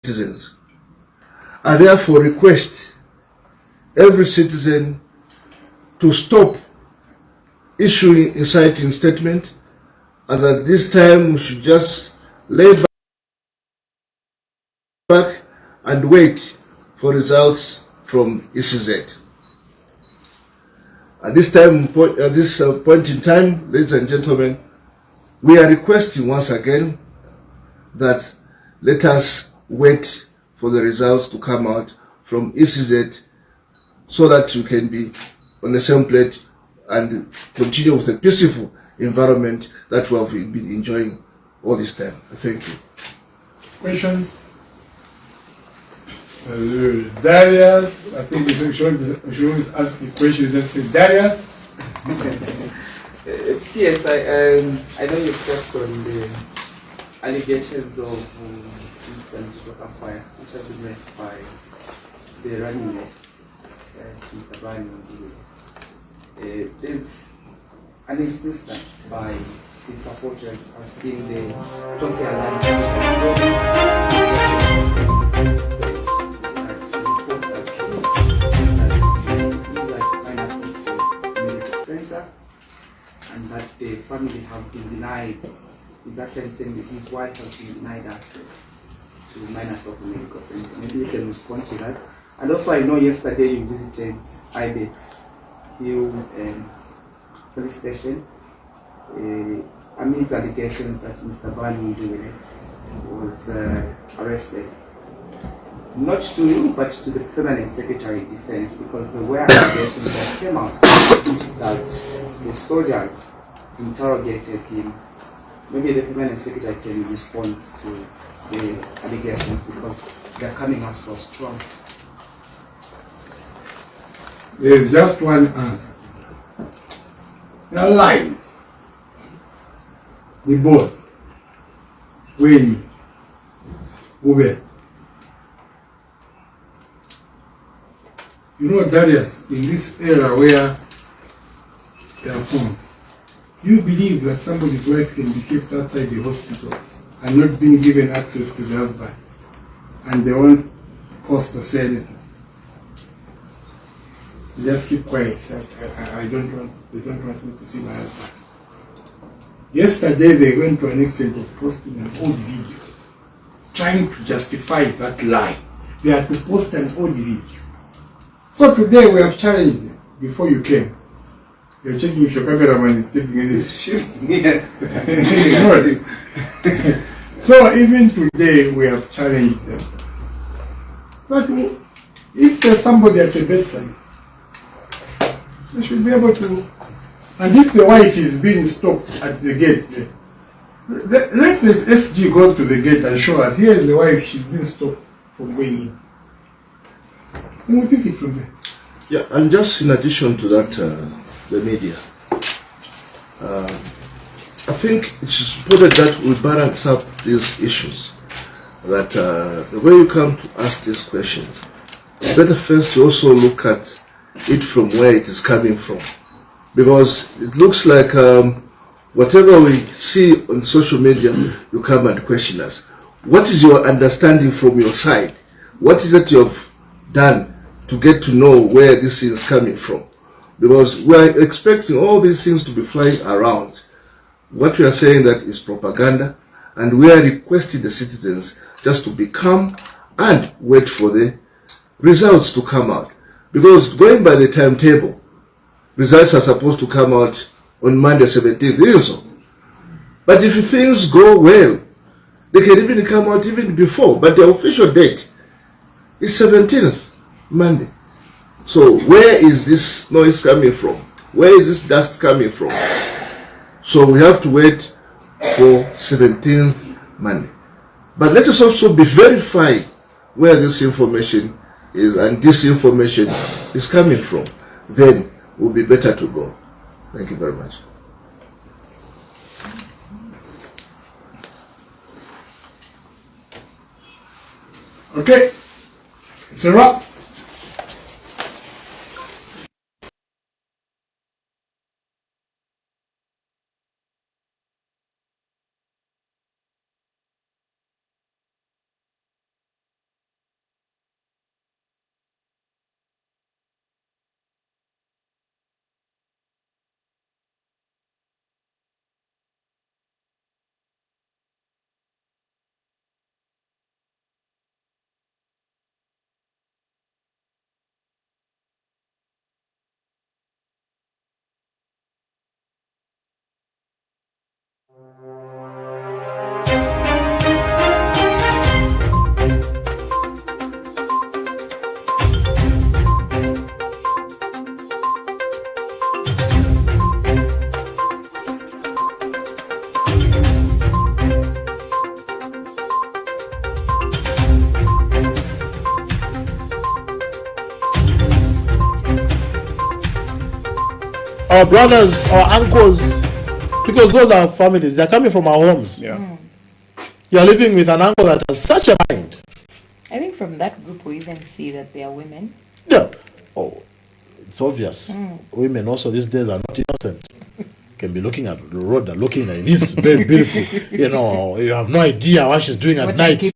citizens. I therefore request every citizen to stop issuing inciting statement, as at this time we should just lay back and wait for results from ECZ. At this point in time, ladies and gentlemen, we are requesting once again that let us wait for the results to come out from ECZ so that you can be on the same plate and continue with a peaceful environment that we have been enjoying all this time. Thank you. Questions? Darius, I think we should always ask a question. Just say Darius. Yes, I know you've touched on the allegations of instant fire, which have been raised by the running mates, Mr. Bani. There's an insistence by his supporters of seeing the Tosi and that the family have been denied. He's actually saying that his wife has been denied access to Miners of the Medical Center. Maybe you can respond to that. And also, I know yesterday you visited Ibex Hill police station amidst allegations that Mr. Bani was arrested. Not to you, but to the Permanent Secretary of Defense, because there were allegations that came out that the soldiers interrogated him. Maybe the Permanent Secretary can respond to the allegations because they're coming out so strong. There is just one answer. They are lies. The boss, when Uber. You know, Darius, in this era where there are phones, do you believe that somebody's wife can be kept outside the hospital and not being given access to the husband, and they won't post or say anything? They just keep quiet. They don't want me to see my husband. Yesterday they went to an extent of posting an old video, trying to justify that lie. They had to post an old video. So today we have challenged them. Before you came, you're checking if your cameraman is taking any shit. Yes. So even today we have challenged them. But if there's somebody at the bedside, they should be able to. And if the wife is being stopped at the gate, let the SG go to the gate and show us, here is the wife, she's been stopped from going in. And we'll take it from there. Yeah, and just in addition to that, the media, I think it's important that we balance up these issues. That the way you come to ask these questions, it's better first to also look at it from where it is coming from. Because it looks like whatever we see on social media, you come and question us. What is your understanding from your side? What is it you have done to get to know where this thing is coming from? Because we are expecting all these things to be flying around. What we are saying that is propaganda, and we are requesting the citizens just to be calm and wait for the results to come out. Because going by the timetable, results are supposed to come out on Monday 17th, so. But if things go well, they can even come out even before, but the official date is 17th, Monday. So where is this noise coming from? Where is this dust coming from? So we have to wait for 17th Monday. But let us also be verified where this information is and this information is coming from. Then will be better to go. Thank you very much. Okay, it's a wrap. Our brothers, our uncles, because those are families, they're coming from our homes. Yeah. You're living with an uncle that has such a mind. I think from that group we even see that they are women. Yeah. Oh, it's obvious. Women also these days are not innocent. Can be looking at the road and looking like this, very beautiful. You know, you have no idea what she's doing at What night.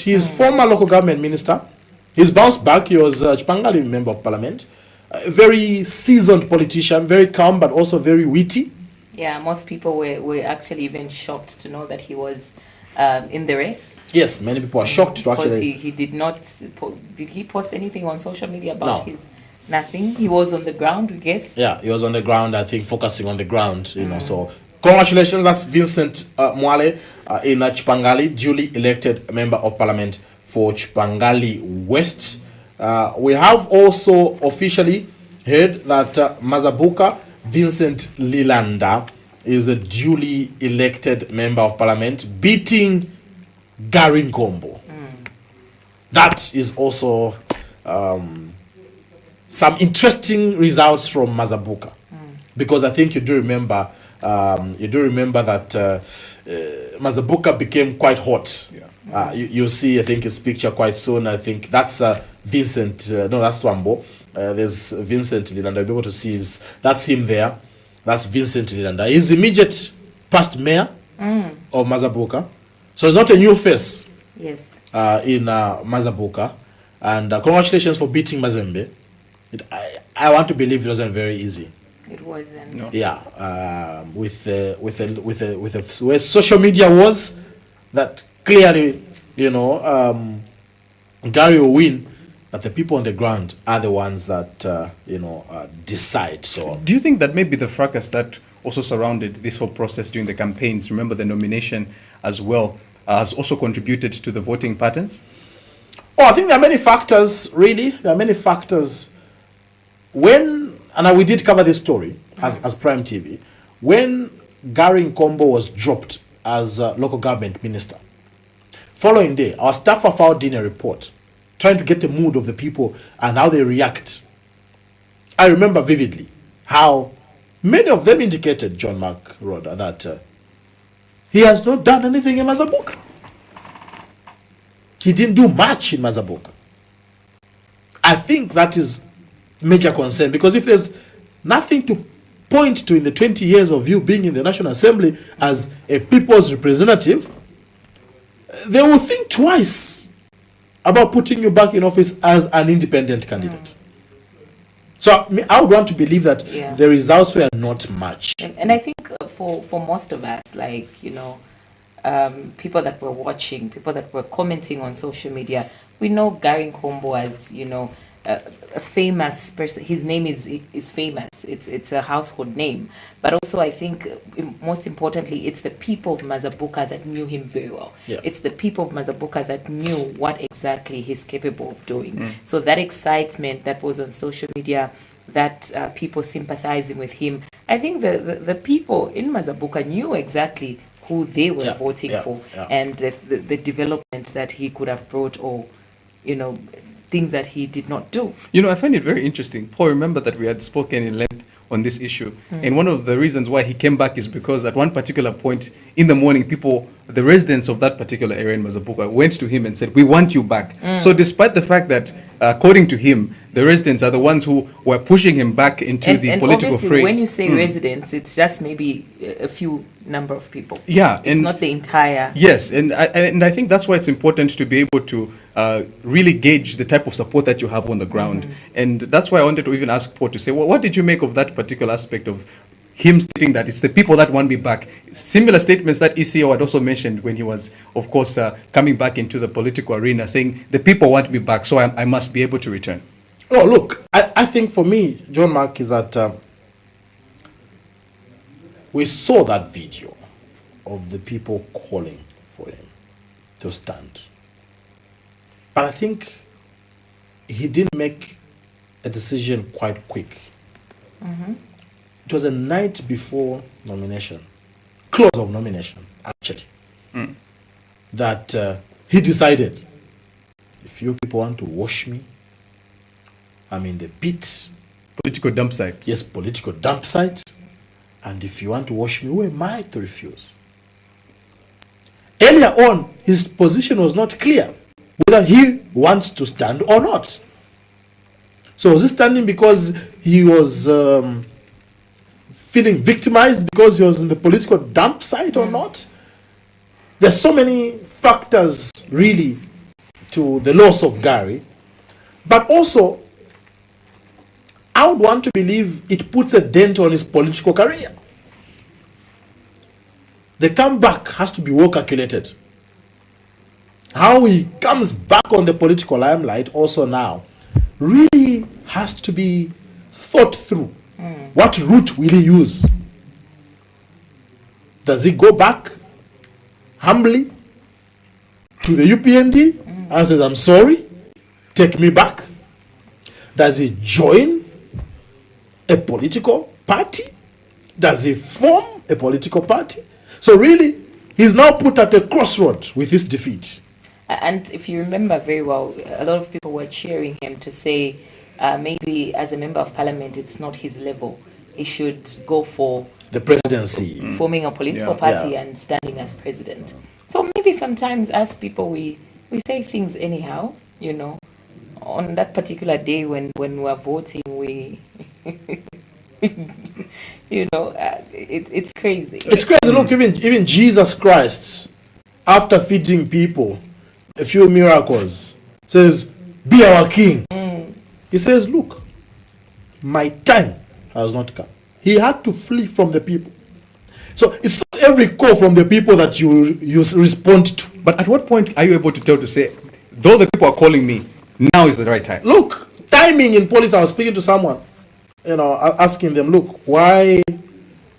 He's former local government minister. He's bounced back. He was a Chipangali member of parliament. A very seasoned politician, very calm but also very witty. Yeah, most people were actually even shocked to know that he was in the race. Yes, many people are shocked to Because actually. he did not, did he post anything on social media about No. his, nothing? He was on the ground, we guess. Yeah, he was on the ground, I think, focusing on the ground, you know. So, congratulations, that's Vincent Mwale in Chipangali, duly elected member of parliament for Chipangali West. We have also officially heard that Mazabuka Vincent Lilanda is a duly elected member of parliament, beating Garin Kombo. That is also some interesting results from Mazabuka, because I think you do remember that Mazabuka became quite hot. You'll see, I think, his picture quite soon. I think that's Vincent. No, that's Twambo. There's Vincent Lilanda. You'll be able to see that's him there. That's Vincent Lilanda. He's immediate past mayor of Mazabuka, so it's not a new face. Yes. In Mazabuka, and congratulations for beating Mazembe. I want to believe it wasn't very easy. It wasn't. No. Yeah, with where social media was, that clearly, you know, Gary will win, but the people on the ground are the ones that decide. So, Do you think that maybe the fracas that also surrounded this whole process during the campaigns, remember the nomination as well, has also contributed to the voting patterns? I think there are many factors, really. There are many factors. And we did cover this story as Prime TV, when Gary Nkombo was dropped as local government minister, following day, our staff have filed in a report trying to get the mood of the people and how they react. I remember vividly how many of them indicated, John Mark Roda, that he has not done anything in Mazabuka. He didn't do much in Mazabuka. I think that is major concern, because if there's nothing to point to in the 20 years of you being in the National Assembly as a people's representative, they will think twice about putting you back in office as an independent candidate. So I would want to believe that the results were not much. And I think for most of us, like, people that were watching, people that were commenting on social media, we know Gary Nkombo as, a famous person. His name is famous. It's a household name. But also, I think, most importantly, it's the people of Mazabuka that knew him very well. Yeah. It's the people of Mazabuka that knew what exactly he's capable of doing. So that excitement that was on social media, that people sympathizing with him, I think the people in Mazabuka knew exactly who they were voting for, and the development that he could have brought, or things that he did not do. I find it very interesting. Paul, remember that we had spoken in length on this issue. And one of the reasons why he came back is because at one particular point in the morning, the residents of that particular area in Mazabuka went to him and said, "We want you back." So despite the fact that, according to him, the residents are the ones who were pushing him back into the political obviously, fray. when you say residents, it's just maybe a few number of people. Yeah, It's not the entire... Yes, and I think that's why it's important to be able to really gauge the type of support that you have on the ground. And that's why I wanted to even ask Paul to say, what did you make of that particular aspect of him stating that it's the people that want me back? Similar statements that ECO had also mentioned when he was, of course, coming back into the political arena, saying the people want me back, so I must be able to return. Oh, look, I think for me, John Mark, is that we saw that video of the people calling for him to stand. But I think he didn't make a decision quite quick. It was a night before nomination, close of nomination, actually, that he decided, if you people want to wash me, I'm in the pit. Political dump site. Yes, political dump site. And if you want to wash me, who am I to refuse? Earlier on, his position was not clear whether he wants to stand or not. So was he standing because he was feeling victimized because he was in the political dump site or not? There's so many factors really to the loss of Gary, but also I would want to believe it puts a dent on his political career. The comeback has to be well calculated. How he comes back on the political limelight also now really has to be thought through. What route will he use? Does he go back humbly to the UPND and says, I'm sorry, take me back? Does he join a political party? Does he form a political party? So really, he's now put at a crossroad with his defeat. And if you remember very well, a lot of people were cheering him to say maybe as a member of parliament, it's not his level. He should go for the presidency, forming a political party and standing as president. So maybe sometimes as people, we say things anyhow, you know. On that particular day when we're voting, we, you know, it's crazy. It's crazy. Look, even Jesus Christ, after feeding people, a few miracles, says, be our king. He says, look, my time has not come. He had to flee from the people. So it's not every call from the people that you respond to. But at what point are you able to say, though the people are calling me, now is the right time? Look, timing in politics, I was speaking to someone, you know, asking them, look, why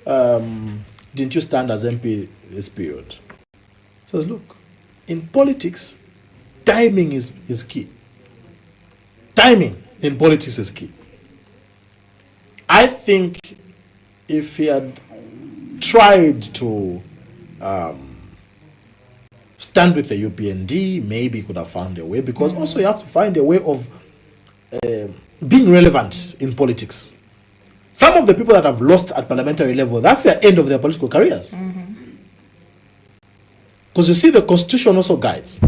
didn't you stand as MP this period? So look, in politics, timing is key. Timing in politics is key. I think if he had tried to stand with the UPND, maybe he could have found a way, because also you have to find a way of being relevant in politics. Some of the people that have lost at parliamentary level, that's the end of their political careers. Because you see, the Constitution also guides.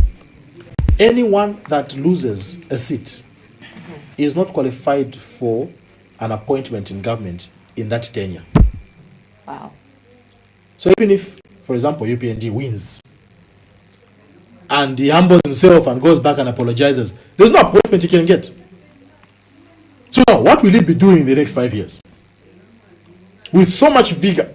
Anyone that loses a seat is not qualified for an appointment in government in that tenure. Wow. So even if, for example, UPND wins and he humbles himself and goes back and apologizes, there's no appointment he can get. So now, what will he be doing in the next 5 years? With so much vigor.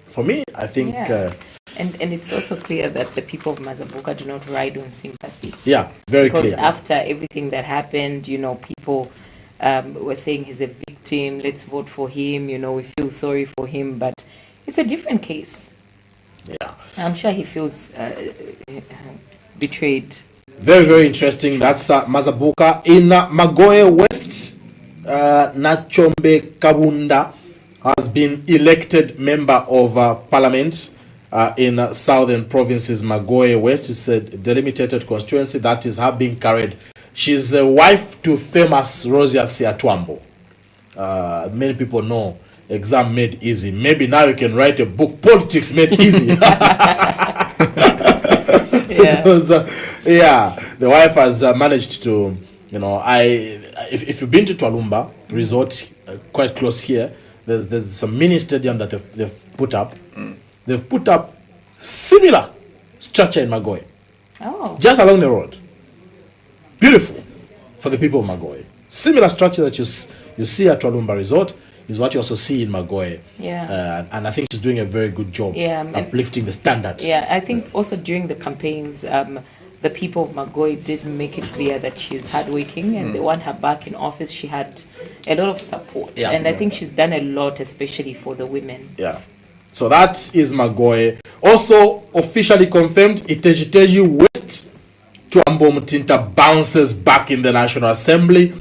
For me, I think... Yeah. And it's also clear that the people of Mazabuka do not ride on sympathy. Yeah, very clear. Because after everything that happened, you know, people were saying he's a victim, let's vote for him, you know, we feel sorry for him, but it's a different case. Yeah. I'm sure he feels betrayed. Very, very interesting. That's Mazabuka. In Magoe West, Nachombe Kabunda has been elected member of parliament in southern provinces. Magoe West is a delimited constituency that is her being carried. She's a wife to famous Rosia Siatwambo. Many people know Exam Made Easy. Maybe now you can write a book, Politics Made Easy. Because, the wife has managed to, you know, if you've been to Twalumba Resort, quite close here, there's some mini stadium that they've put up. They've put up similar structure in Magoe. Oh. Just along the road. Beautiful for the people of Magoe. Similar structure that you see at Twalumba Resort is what you also see in Magoe. Yeah. And I think she's doing a very good job uplifting the standard. Yeah, I think also during the campaigns, the people of Magoe did make it clear that she's hardworking and they want her back in office. She had a lot of support. Yeah. And I think she's done a lot, especially for the women. Yeah. So that is Magoe. Also officially confirmed, Itejiteji West, Twambo Mutinta bounces back in the National Assembly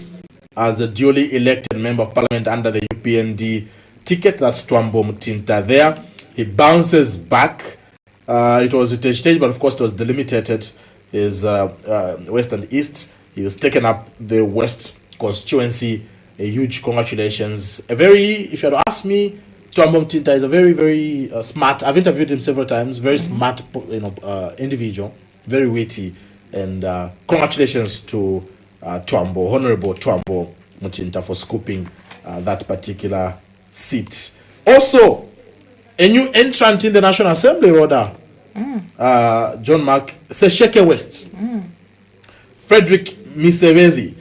as a duly elected member of parliament under the UPND ticket. That's Twambo Mutinta there. He bounces back. It was Itejiteji, but of course it was delimited. Is West and East. He has taken up the West constituency. A huge congratulations. If you had to ask me, Twambo Mutinta is a very, very smart. I've interviewed him several times. Very smart, individual, very witty, and congratulations to Twambo, Honorable Twambo Mutinta, for scooping that particular seat. Also, a new entrant in the National Assembly, Rhoda. John Mark Sesheke West. Frederick Misevezi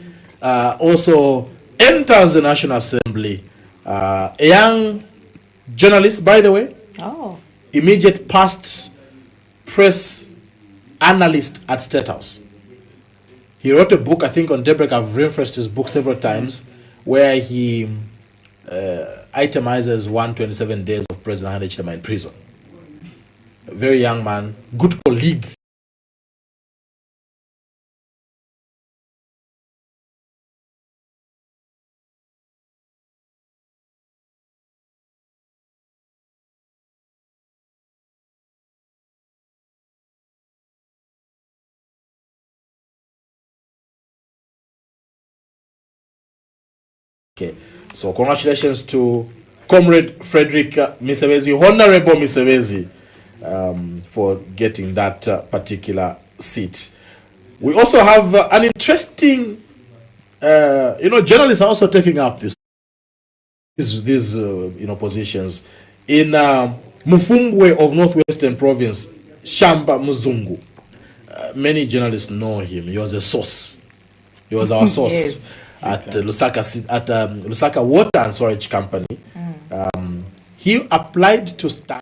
also enters the National Assembly. A young journalist, by the way, Oh. immediate past press analyst at State House. He wrote a book, I think, on daybreak. I've referenced his book several times, where he itemizes 127 days of President Hande Hichilema in prison. A very young man, good colleague. Okay, so congratulations to Comrade Frederick Misevezi, Honorable Misevezi, for getting that particular seat. We also have an interesting, journalists are also taking up these positions. In Mufungwe of Northwestern Province, Shamba Muzungu, many journalists know him. He was a source. He was our source. Yes. At Lusaka Water and Storage Company. He applied to start